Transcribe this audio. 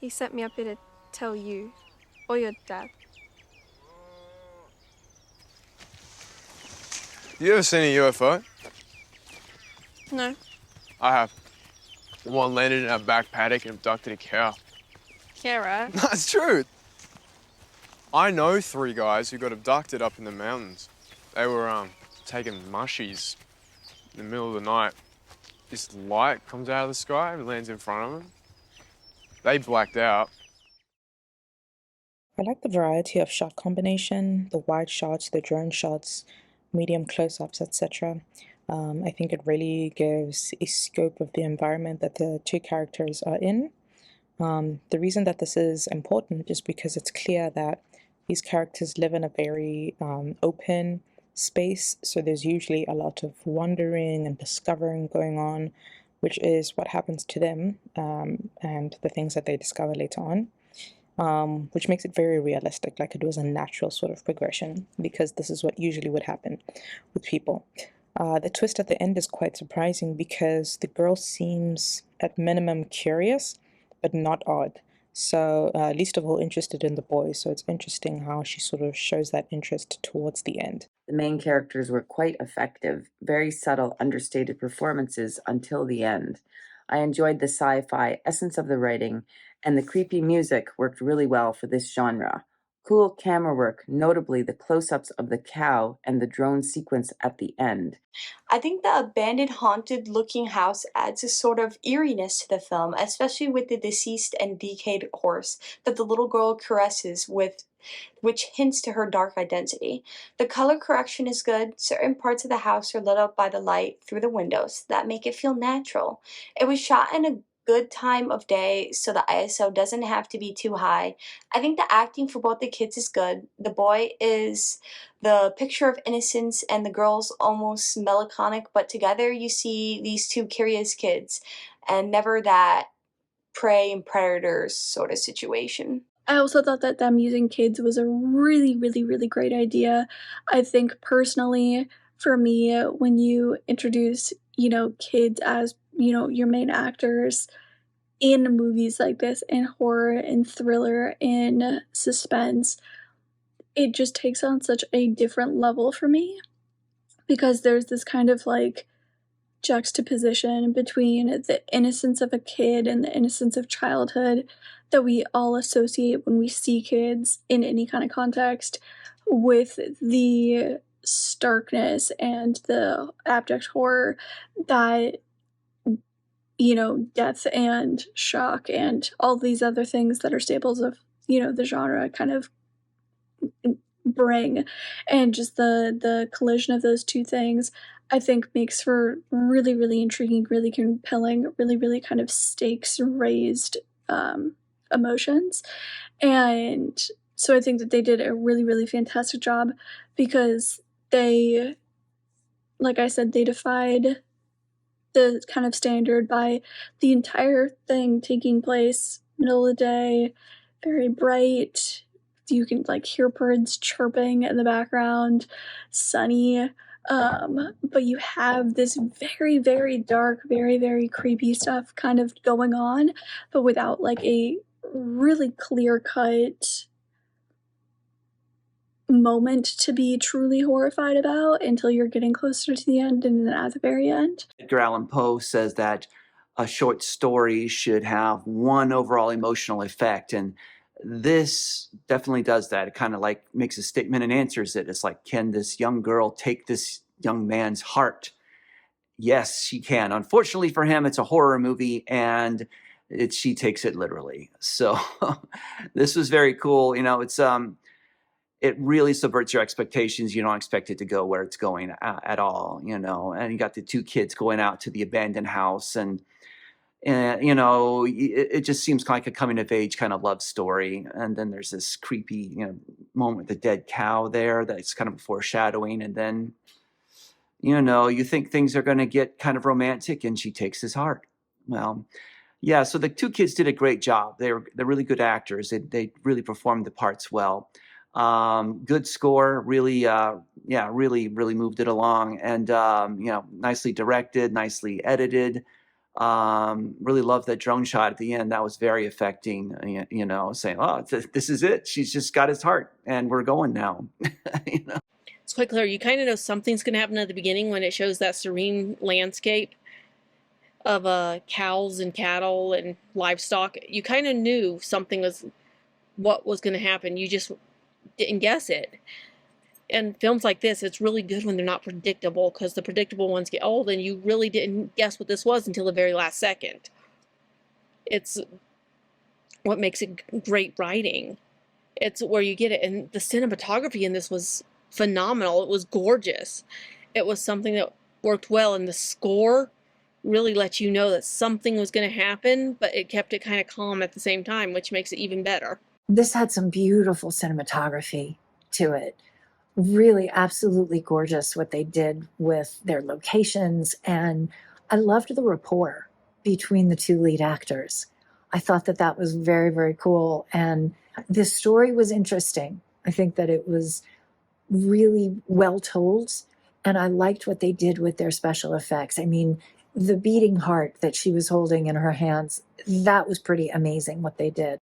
He sent me up here to tell you, or your dad. You ever seen a UFO? No. I have. One landed in our back paddock and abducted a cow. Yeah, right. That's true. I know 3 guys who got abducted up in the mountains. They were taking mushies in the middle of the night. This light comes out of the sky and lands in front of them. They blacked out. I like the variety of shot combination, the wide shots, the drone shots, medium close-ups, etc. I think it really gives a scope of the environment that the two characters are in. The reason that this is important is because it's clear that these characters live in a very open space, so there's usually a lot of wandering and discovering going on, which is what happens to them and the things that they discover later on. Which makes it very realistic, like it was a natural sort of progression, because this is what usually would happen with people. The twist at the end is quite surprising because the girl seems at minimum curious, but not odd. So least of all interested in the boy, so it's interesting how she sort of shows that interest towards the end. The main characters were quite effective, very subtle, understated performances until the end. I enjoyed the sci-fi essence of the writing, and the creepy music worked really well for this genre. Cool camera work, notably the close-ups of the cow and the drone sequence at the end. I think the abandoned, haunted looking house adds a sort of eeriness to the film, especially with the deceased and decayed horse that the little girl caresses with, which hints to her dark identity. The color correction is good. Certain parts of the house are lit up by the light through the windows that make it feel natural. It was shot in a good time of day, so the ISO doesn't have to be too high. I think the acting for both the kids is good. The boy is the picture of innocence, and the girl's almost melancholic, but together you see these two curious kids, and never that prey and predators sort of situation. I also thought that them using kids was a really, really, really great idea. I think personally, for me, when you introduce, kids as, your main actors in movies like this, in horror, in thriller, in suspense, it just takes on such a different level for me because there's this kind of like juxtaposition between the innocence of a kid and the innocence of childhood that we all associate when we see kids in any kind of context with the starkness and the abject horror that death and shock and all these other things that are staples of the genre kind of bring. And just the collision of those two things I think makes for really, really intriguing, really compelling, really, really kind of stakes raised emotions. And so I think that they did a really, really fantastic job because they, like I said, they defied the kind of standard by the entire thing taking place middle of the day, very bright. You can like hear birds chirping in the background, sunny. But you have this very, very dark, very, very creepy stuff kind of going on, but without like a really clear cut moment to be truly horrified about until you're getting closer to the end and then at the very end. Edgar Allan Poe says that a short story should have one overall emotional effect, and this definitely does that. It kind of like makes a statement and answers it. It's like, can this young girl take this young man's heart? Yes, she can. Unfortunately for him, it's a horror movie, and she takes it literally. So this was very cool. It's it really subverts your expectations. You don't expect it to go where it's going at all, and you got the two kids going out to the abandoned house, and it just seems like a coming of age kind of love story. And then there's this creepy, moment with the dead cow there that's kind of a foreshadowing. And then, you think things are going to get kind of romantic, and she takes his heart. Well, yeah, so the two kids did a great job. They're really good actors. They really performed the parts well. Good score, really, really moved it along, and nicely directed, nicely edited. Really loved that drone shot at the end. That was very affecting, saying, oh, this is it. She's just got his heart and we're going now. It's quite clear. You kind of know something's going to happen at the beginning when it shows that serene landscape of cows and cattle and livestock. You kind of knew what was going to happen. You just didn't guess it. And films like this, it's really good when they're not predictable, because the predictable ones get old and you really didn't guess what this was until the very last second. It's what makes it great writing. It's where you get it. And the cinematography in this was phenomenal. It was gorgeous. It was something that worked well, and the score really let you know that something was going to happen, but it kept it kind of calm at the same time, which makes it even better. This had some beautiful cinematography to it. Really absolutely gorgeous what they did with their locations, and I loved the rapport between the two lead actors. I thought that that was very, very cool, and the story was interesting. I think that it was really well told, and I liked what they did with their special effects. I mean, the beating heart that she was holding in her hands, that was pretty amazing what they did.